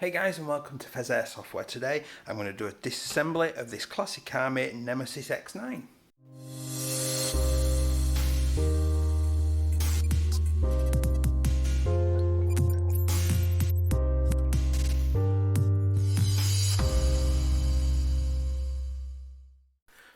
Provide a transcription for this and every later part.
Hey guys, and welcome to Pheas Airsoft, where today I'm going to do a disassembly of this Classic Army Nemesis X9.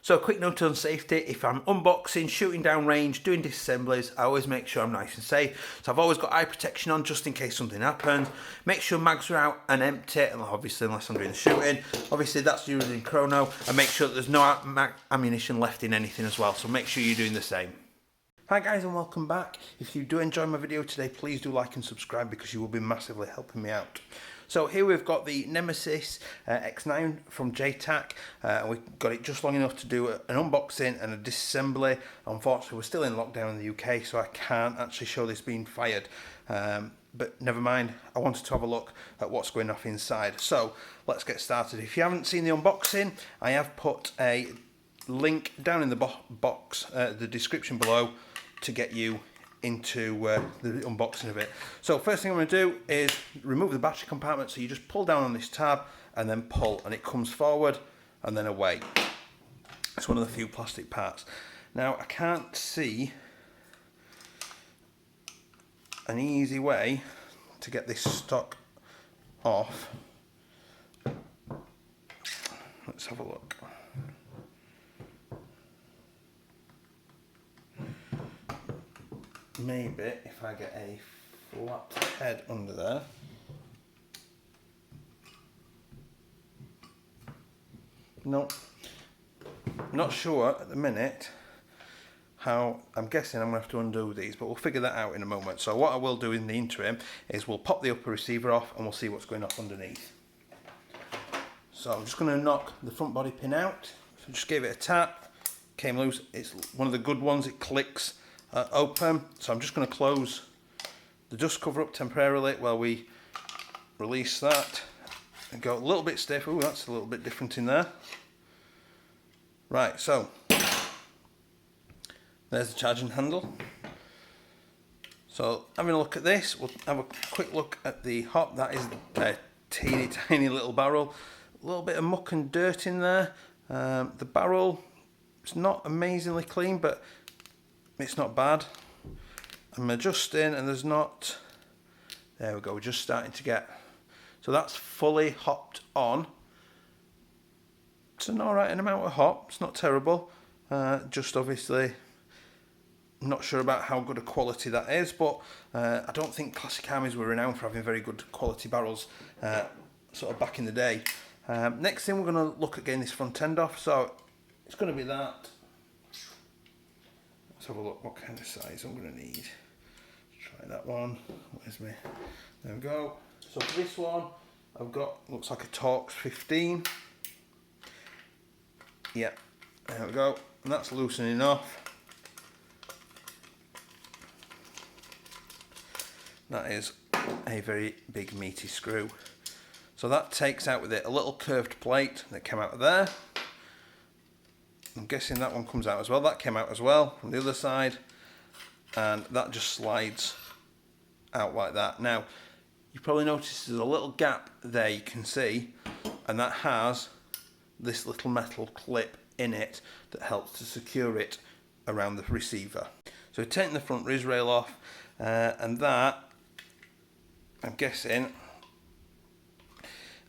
So a quick note on safety: if I'm unboxing, shooting down range, doing disassemblies, I always make sure I'm nice and safe. So I've always got eye protection on just in case something happens. Make sure mags are out and empty, and obviously unless I'm doing the shooting. Obviously that's using chrono, and make sure that there's no ammunition left in anything as well. So make sure you're doing the same. Hi guys, and welcome back. If you do enjoy my video today, please do like and subscribe because you will be massively helping me out. So here we've got the Nemesis X9 from JTAC. We've got it just long enough to do an unboxing and a disassembly. Unfortunately, we're still in lockdown in the UK, so I can't actually show this being fired. But never mind, I wanted to have a look at what's going off inside. So let's get started. If you haven't seen the unboxing, I have put a link down in the box, the description below, to get you into the unboxing of it. So first thing I'm going to do is remove the battery compartment. So you just pull down on this tab and then pull, and it comes forward and then away. It's one of the few plastic parts. Now I can't see an easy way to get this stock off. Let's have a look. Maybe if I get a flat head under there. No, not sure at the minute how. I'm guessing I'm going to have to undo these, but we'll figure that out in a moment. So what I will do in the interim is we'll pop the upper receiver off and we'll see what's going off underneath. So I'm just going to knock the front body pin out. So just gave it a tap, came loose. It's one of the good ones, it clicks open. So I'm just going to close the dust cover up temporarily while we release that and go a little bit stiff. Oh, that's a little bit different in there. Right, so there's the charging handle. So having a look at this, we'll have a quick look at the hop. That is a teeny tiny little barrel. A little bit of muck and dirt in there. The barrel is not amazingly clean, but it's not bad. I'm adjusting and there's not, there we go, we're just starting to get, so that's fully hopped on. It's an alright amount of hop, it's not terrible. Just obviously not sure about how good a quality that is, but I don't think Classic Armies were renowned for having very good quality barrels sort of back in the day. Next thing, we're going to look at getting this front end off, so it's going to be that. Let's have a look what kind of size I'm going to need. Try that one. Where's me? There we go. So for this one, I've got, looks like a Torx 15. Yep, there we go. And that's loosening off. That is a very big meaty screw. So that takes out with it a little curved plate that came out of there. I'm guessing that one comes out as well. That came out as well from the other side, and that just slides out like that. Now you probably notice there's a little gap there you can see, and that has this little metal clip in it that helps to secure it around the receiver. So we're taking the front riz rail off, and that, I'm guessing,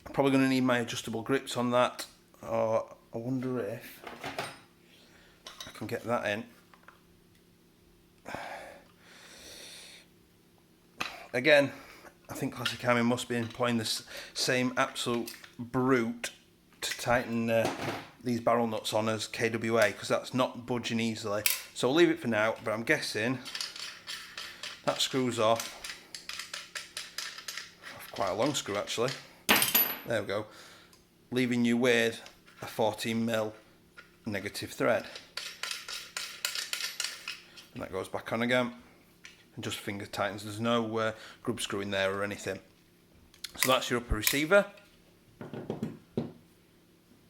I'm probably going to need my adjustable grips on that, or I wonder if I can get that in. Again, I think Classic Army must be employing the same absolute brute to tighten these barrel nuts on as KWA, because that's not budging easily. So we'll leave it for now, but I'm guessing that screws off. Quite a long screw actually. There we go. Leaving you with a 14mm negative thread. And that goes back on again and just finger tightens. There's no grub screw in there or anything. So that's your upper receiver.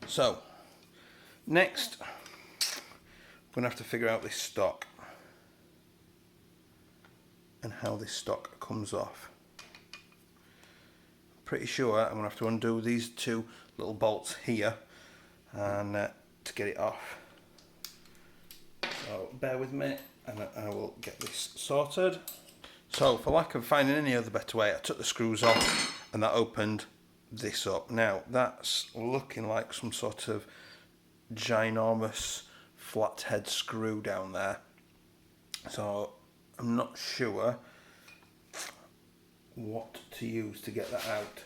So next we're going to have to figure out this stock and how this stock comes off. pretty sure I'm going to have to undo these two little bolts here and to get it off. So bear with me and I will get this sorted. So for lack of finding any other better way, I took the screws off and that opened this up. Now that's looking like some sort of ginormous flathead screw down there. So I'm not sure what to use to get that out.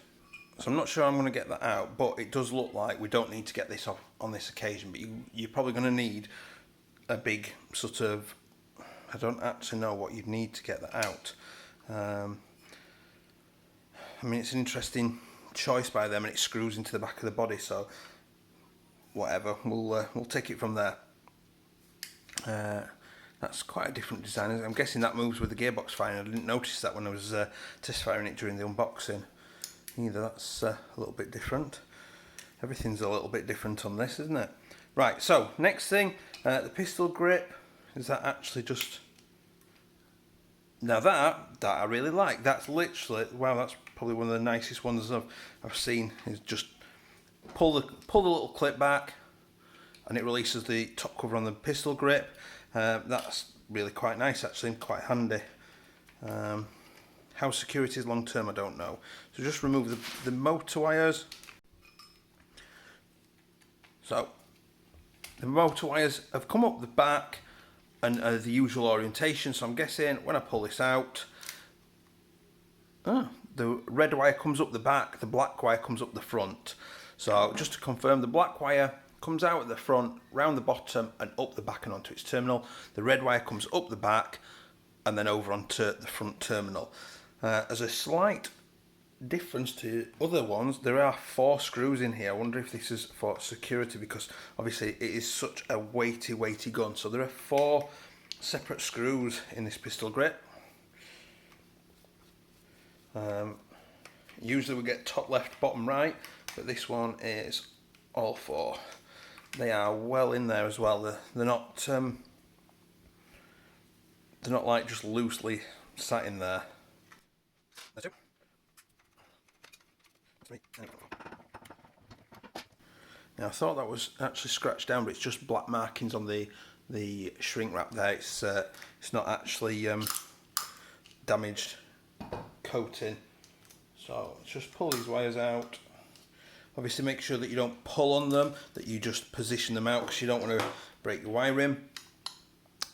So I'm not sure I'm going to get that out, but it does look like we don't need to get this off on this occasion, but you're probably going to need a big sort of, I don't actually know what you'd need to get that out. I mean, it's an interesting choice by them, and it screws into the back of the body, so whatever, we'll take it from there. That's quite a different design. I'm guessing that moves with the gearbox fine. I didn't notice that when I was test firing it during the unboxing. Either that's a little bit different. Everything's a little bit different on this, isn't it? Right, so next thing, the pistol grip. Is that actually just... Now that I really like. That's literally, wow, that's probably one of the nicest ones I've seen. Is just pull the little clip back, and it releases the top cover on the pistol grip. That's really quite nice, actually, and quite handy. How secure it is long term, I don't know. So just remove the motor wires. So the motor wires have come up the back and the usual orientation. So I'm guessing when I pull this out, the red wire comes up the back, the black wire comes up the front. So just to confirm, the black wire comes out at the front, round the bottom and up the back and onto its terminal. The red wire comes up the back and then over onto the front terminal. As a slight difference to other ones, there are 4 screws in here. I wonder if this is for security, because obviously it is such a weighty gun. So there are 4 separate screws in this pistol grip. Usually we get top left, bottom right, but this one is all 4. They are well in there as well. They're not like just loosely sat in there. That's it. Now I thought that was actually scratched down, but it's just black markings on the shrink wrap there. It's not actually damaged coating. So let's just pull these wires out. Obviously make sure that you don't pull on them, that you just position them out, because you don't want to break your wiring.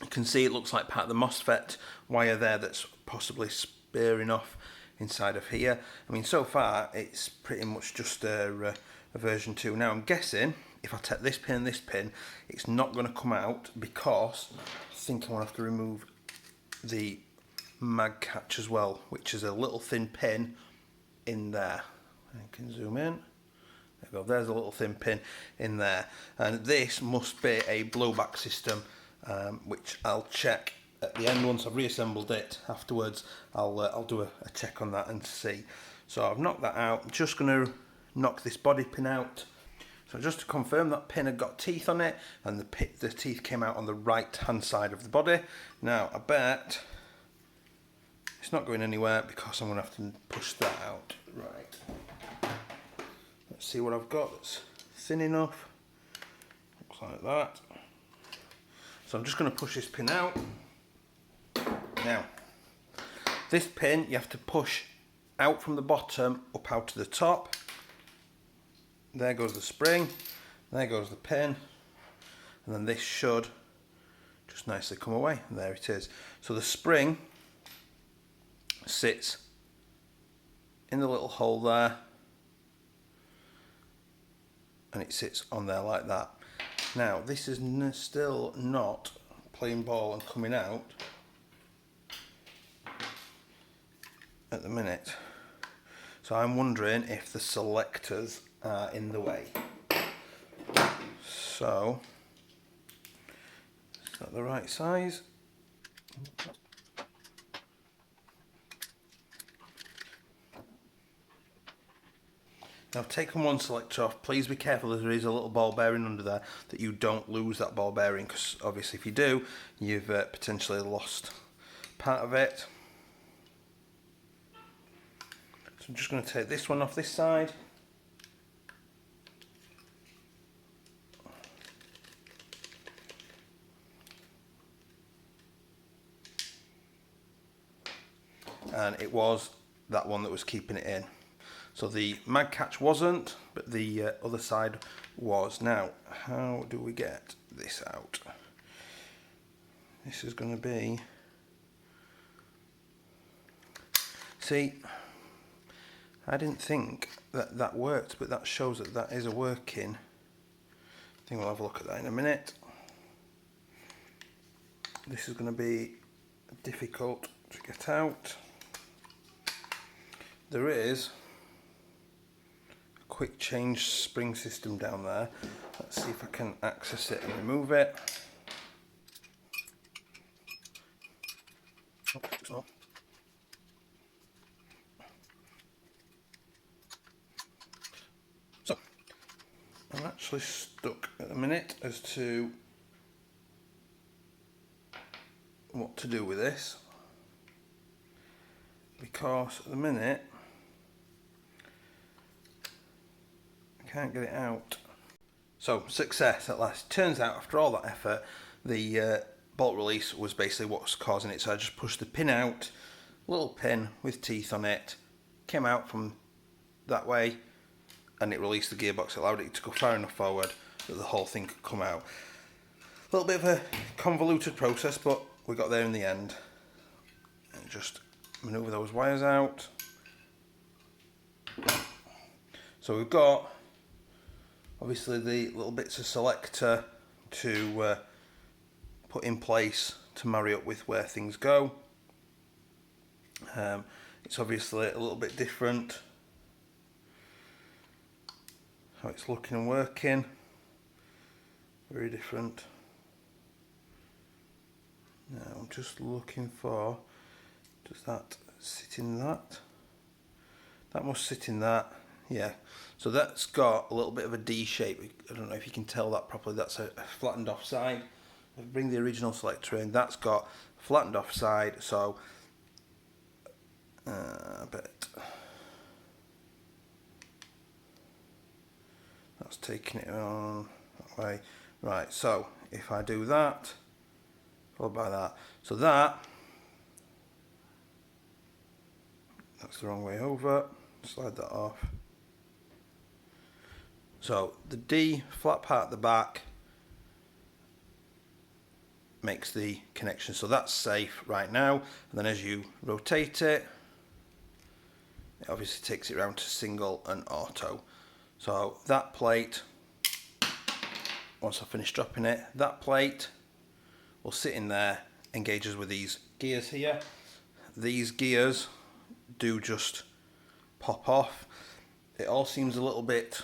You can see it looks like part of the MOSFET wire there that's possibly spearing off inside of here. I mean, so far it's pretty much just a version 2. Now I'm guessing if I take this pin and this pin, it's not going to come out, because I think I'm going to have to remove the mag catch as well, which is a little thin pin in there. I can zoom in. There we go, there's a little thin pin in there, and this must be a blowback system, which I'll check at the end. Once I've reassembled it afterwards, I'll do a check on that and see. So I've knocked that out. I'm just going to knock this body pin out. So just to confirm, that pin had got teeth on it, and the teeth came out on the right hand side of the body. Now I bet it's not going anywhere, because I'm going to have to push that out. Right. Let's see what I've got that's thin enough. Looks like that. So I'm just going to push this pin out. Now, this pin you have to push out from the bottom up out to the top. There goes the spring, there goes the pin, and then this should just nicely come away. And there it is. So the spring sits in the little hole there, and it sits on there like that. Now this is still not playing ball and coming out at the minute, so I'm wondering if the selectors are in the way. So is that the right size? Now I've taken one selector off. Please be careful, as there is a little ball bearing under there, that you don't lose that ball bearing, because obviously if you do, you've potentially lost part of it. So I'm just going to take this one off this side. And it was that one that was keeping it in. So the mag catch wasn't, but the other side was. Now, how do we get this out? This is going to be... See, I didn't think that that worked, but that shows that that is a working. I think we'll have a look at that in a minute. This is going to be difficult to get out. There is a quick change spring system down there. Let's see if I can access it and remove it. So, I'm actually stuck at the minute as to what to do with this, because at the minute I can't get it out. So, success at last. Turns out after all that effort, the bolt release was basically what's causing it. So I just pushed the pin out, little pin with teeth on it, came out from that way, and it released the gearbox. It allowed it to go far enough forward that the whole thing could come out. A little bit of a convoluted process, but we got there in the end. And just manoeuvre those wires out. So we've got obviously the little bits of selector to put in place to marry up with where things go. It's obviously a little bit different how it's looking and working. Very different. Now I'm just looking for, does that sit in that? That must sit in that, yeah. So that's got a little bit of a D shape. I don't know if you can tell that properly. That's a flattened off side. I bring the original selector in. That's got flattened off side. So I bet that's taking it on that way. Right. So if I do that, followed by that. So that's the wrong way over. Slide that off. So the D flat part at the back makes the connection, so that's safe right now. And then as you rotate it, it obviously takes it around to single and auto. So that plate, once I finish dropping it, that plate will sit in there, engages with these gears here. These gears do just pop off. It all seems a little bit,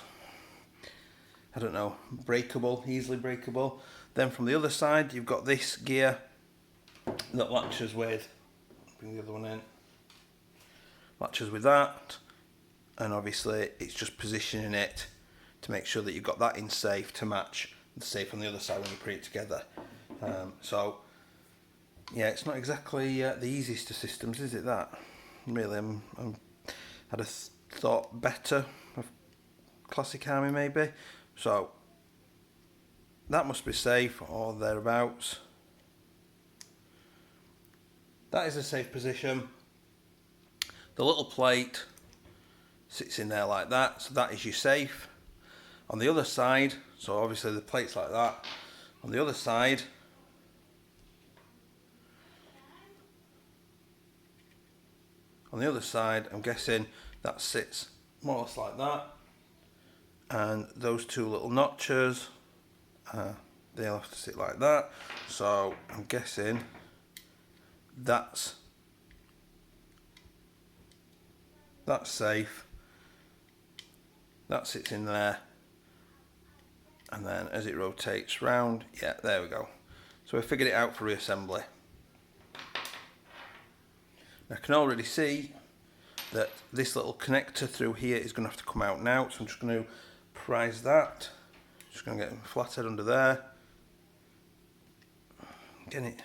I don't know, breakable, easily breakable. Then from the other side, you've got this gear that latches with, bring the other one in, latches with that, and obviously it's just positioning it to make sure that you've got that in safe to match the safe on the other side when you put it together. So yeah, it's not exactly the easiest of systems, is it? That really, I'd have thought better of Classic Army maybe. So that must be safe or thereabouts. That is a safe position. The little plate sits in there like that, so that is your safe. On the other side, so obviously the plate's like that. On the other side, I'm guessing that sits more or less like that. And those two little notches, they'll have to sit like that. So I'm guessing that's safe. That sits in there. And then as it rotates round, yeah, there we go. So we figured it out for reassembly. I can already see that this little connector through here is going to have to come out now, so I'm just going to prise that. Just going to get it flattened under there. Get it.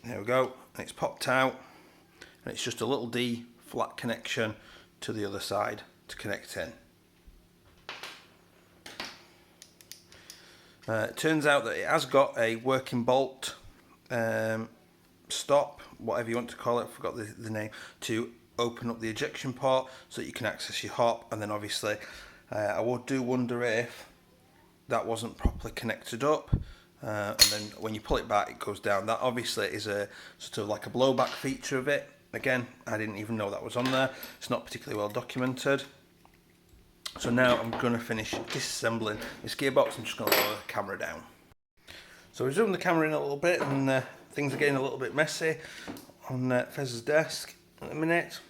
There we go. And it's popped out. and it's just a little D flat connection to the other side to connect in. It turns out that it has got a working bolt stop, whatever you want to call it, I forgot the name, to open up the ejection port so that you can access your hop. And then obviously I do wonder if that wasn't properly connected up, and then when you pull it back it goes down. That obviously is a sort of like a blowback feature of it. Again, I didn't even know that was on there. It's not particularly well documented. So now I'm going to finish disassembling this gearbox. I'm just going to lower the camera down. So we've zoomed the camera in a little bit, and things are getting a little bit messy on Pheas's desk at the minute.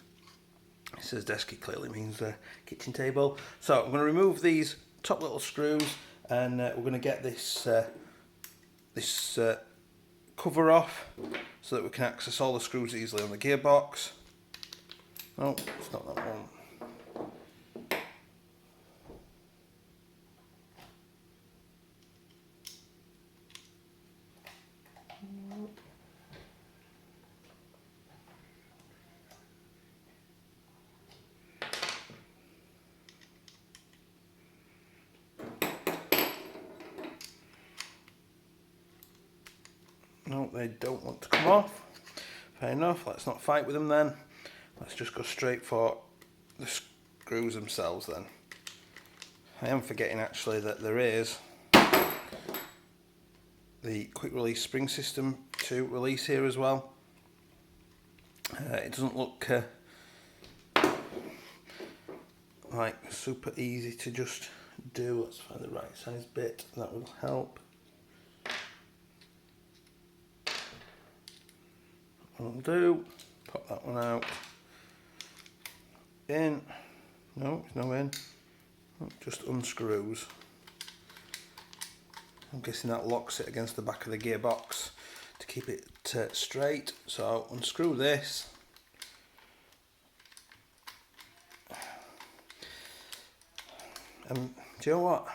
It says desk, it clearly means kitchen table. So I'm going to remove these top little screws, and we're going to get this cover off so that we can access all the screws easily on the gearbox. Oh, it's not that one. No, they don't want to come off. Fair enough, let's not fight with them then. Let's just go straight for the screws themselves then. I am forgetting actually that there is the quick release spring system to release here as well. It doesn't look like super easy to just do. Let's find the right size bit, that will help. I'll do, pop that one out, in, no, it's no in, just unscrews. I'm guessing that locks it against the back of the gearbox to keep it straight. So I'll unscrew this. Do you know what?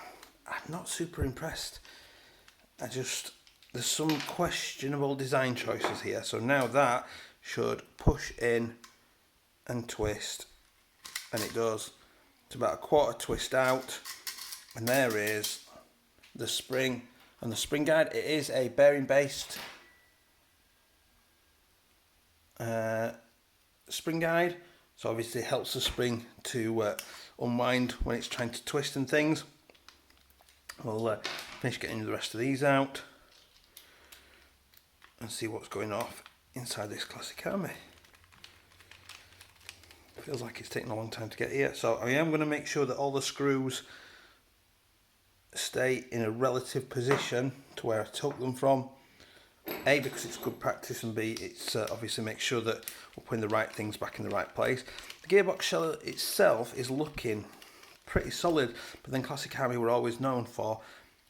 I'm not super impressed. There's some questionable design choices here. So now that should push in and twist, and it does. It's about a quarter twist out, and there is the spring and the spring guide. It is a bearing based spring guide, so obviously it helps the spring to unwind when it's trying to twist and things. We'll finish getting the rest of these out and see what's going off inside this Classic Army. Feels like it's taking a long time to get here. So I am going to make sure that all the screws stay in a relative position to where I took them from. A, because it's good practice, and B, it's obviously make sure that we're putting the right things back in the right place. The gearbox shell itself is looking pretty solid, but then Classic Army were always known for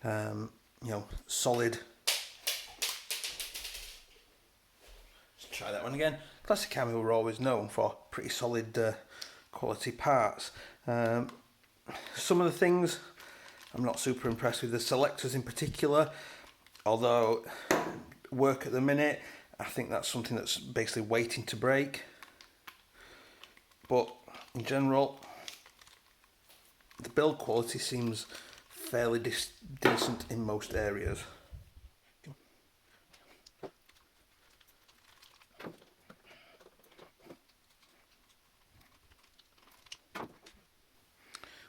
you know, solid. Let's try that one again. Classic Army were always known for pretty solid quality parts. Some of the things I'm not super impressed with, the selectors in particular, although work at the minute. I think that's something that's basically waiting to break, but in general the build quality seems fairly decent in most areas.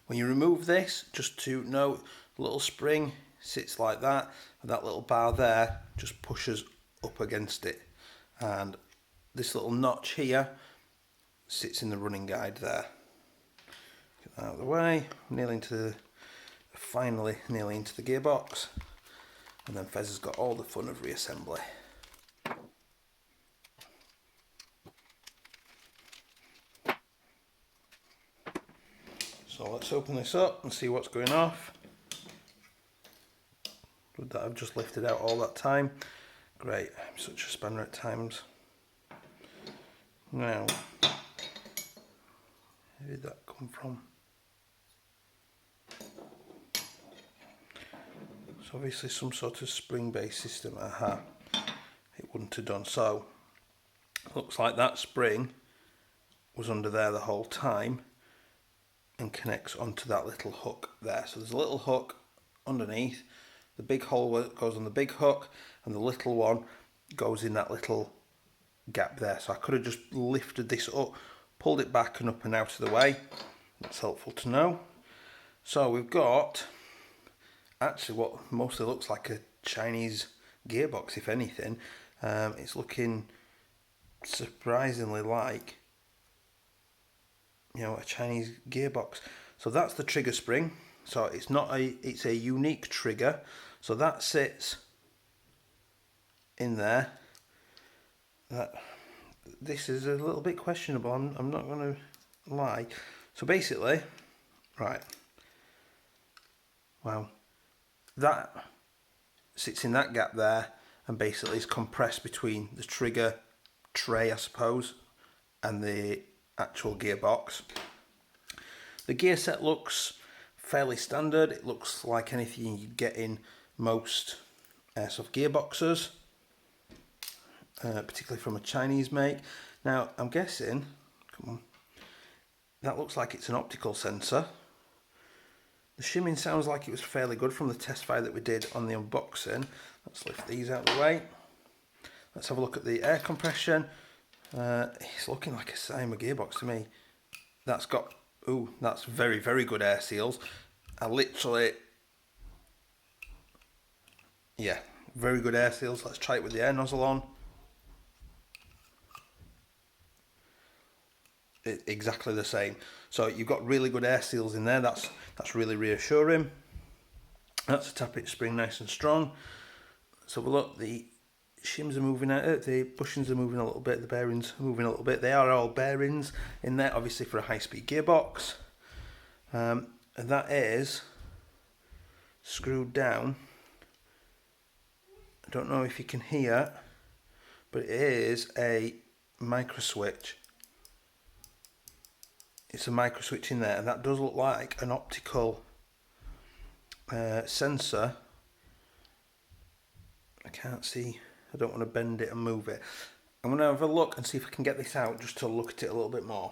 When you remove this, just to note, the little spring sits like that, and that little bar there just pushes up against it, and this little notch here sits in the running guide there. Get that out of the way, finally nearly into the gearbox, and then Pheas has got all the fun of reassembly. So let's open this up and see what's going off. Good that I've just lifted out all that time. Great, I'm such a spanner at times. Now, where did that come from? It's obviously some sort of spring-based system. Aha, it wouldn't have done. So Looks like that spring was under there the whole time and connects onto that little hook there. So there's a little hook underneath, the big hole goes on the big hook, and the little one goes in that little gap there. So I could have just lifted this up, pulled it back and up and out of the way. That's helpful to know. So we've got actually what mostly looks like a Chinese gearbox, if anything. It's looking surprisingly like, you know, a Chinese gearbox. So that's the trigger spring. So it's not it's a unique trigger. So that sits in there. This is a little bit questionable. I'm not going to lie. So basically, right. Wow, that sits in that gap there, and basically is compressed between the trigger tray, I suppose, and the actual gearbox. The gear set looks fairly standard. It looks like anything you get in most Airsoft gearboxes, particularly from a Chinese make. Now I'm guessing, come on, that looks like it's an optical sensor. The shimming sounds like it was fairly good from the test fire that we did on the unboxing. Let's lift these out of the way. Let's have a look at the air compression. It's looking like a Cyma gearbox to me. That's got, ooh, that's very, very good air seals. I literally, yeah, very good air seals. Let's try it with the air nozzle on. Exactly the same. So you've got really good air seals in there. That's really reassuring. That's a tappet spring, nice and strong. So look, the shims are moving out, the bushings are moving a little bit, the bearings are moving a little bit. They are all bearings in there, obviously for a high-speed gearbox. And that is screwed down. I don't know if you can hear, but it is a micro switch. It's a micro switch in there, and that does look like an optical sensor. I can't see, I don't want to bend it and move it. I'm going to have a look and see if I can get this out just to look at it a little bit more.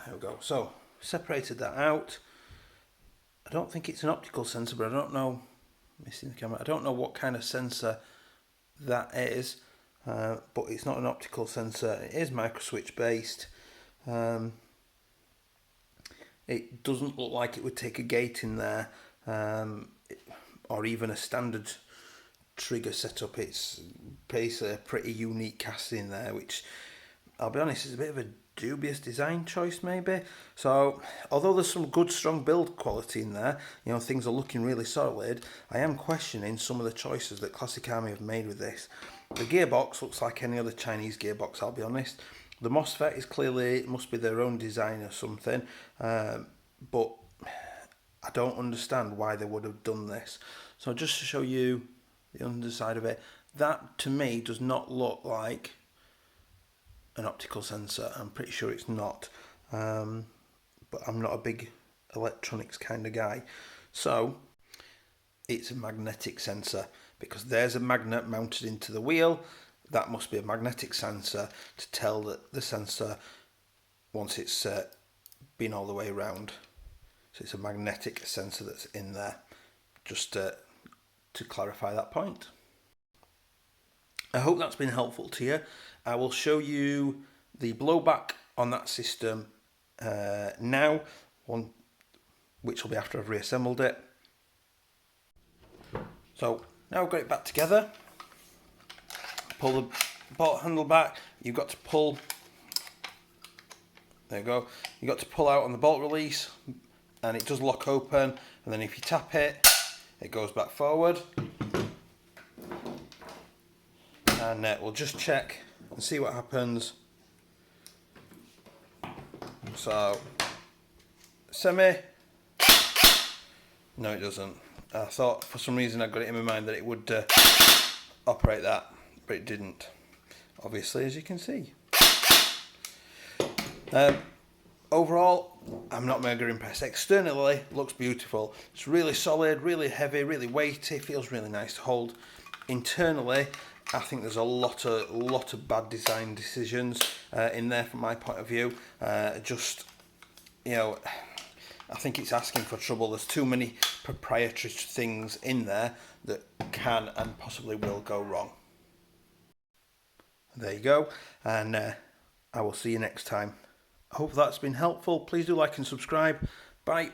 There we go. So, separated that out. I don't think it's an optical sensor, but I don't know, missing the camera, I don't know what kind of sensor that is, but it's not an optical sensor. It is microswitch based. It doesn't look like it would take a gate in there, or even a standard trigger setup. It's basically a pretty unique casting there, which I'll be honest is a bit of a dubious design choice maybe. So although there's some good strong build quality in there, you know, things are looking really solid, I am questioning some of the choices that Classic Army have made with this. The gearbox looks like any other Chinese gearbox, I'll be honest. The MOSFET is clearly, it must be their own design or something, but I don't understand why they would have done this. So just to show you the underside of it, that to me does not look like an optical sensor. I'm pretty sure it's not, but I'm not a big electronics kind of guy. So it's a magnetic sensor, because there's a magnet mounted into the wheel. That must be a magnetic sensor to tell that the sensor, once it's been all the way around. So it's a magnetic sensor that's in there, just to clarify that point. I hope that's been helpful to you. I will show you the blowback on that system now, which will be after I've reassembled it. So now I've got it back together. Pull the bolt handle back. You've got to pull. There you go. You've got to pull out on the bolt release, and it does lock open. And then if you tap it, it goes back forward. And we'll just check and see what happens. So, semi. No, it doesn't. I thought for some reason I got it in my mind that it would operate that, but it didn't. obviously, as you can see. Overall, I'm not mega impressed. Externally, looks beautiful. It's really solid, really heavy, really weighty, feels really nice to hold. Internally, I think there's a lot of bad design decisions in there from my point of view. Just, you know, I think it's asking for trouble. There's too many proprietary things in there that can and possibly will go wrong. There you go, and I will see you next time. I hope that's been helpful. Please do like and subscribe. Bye.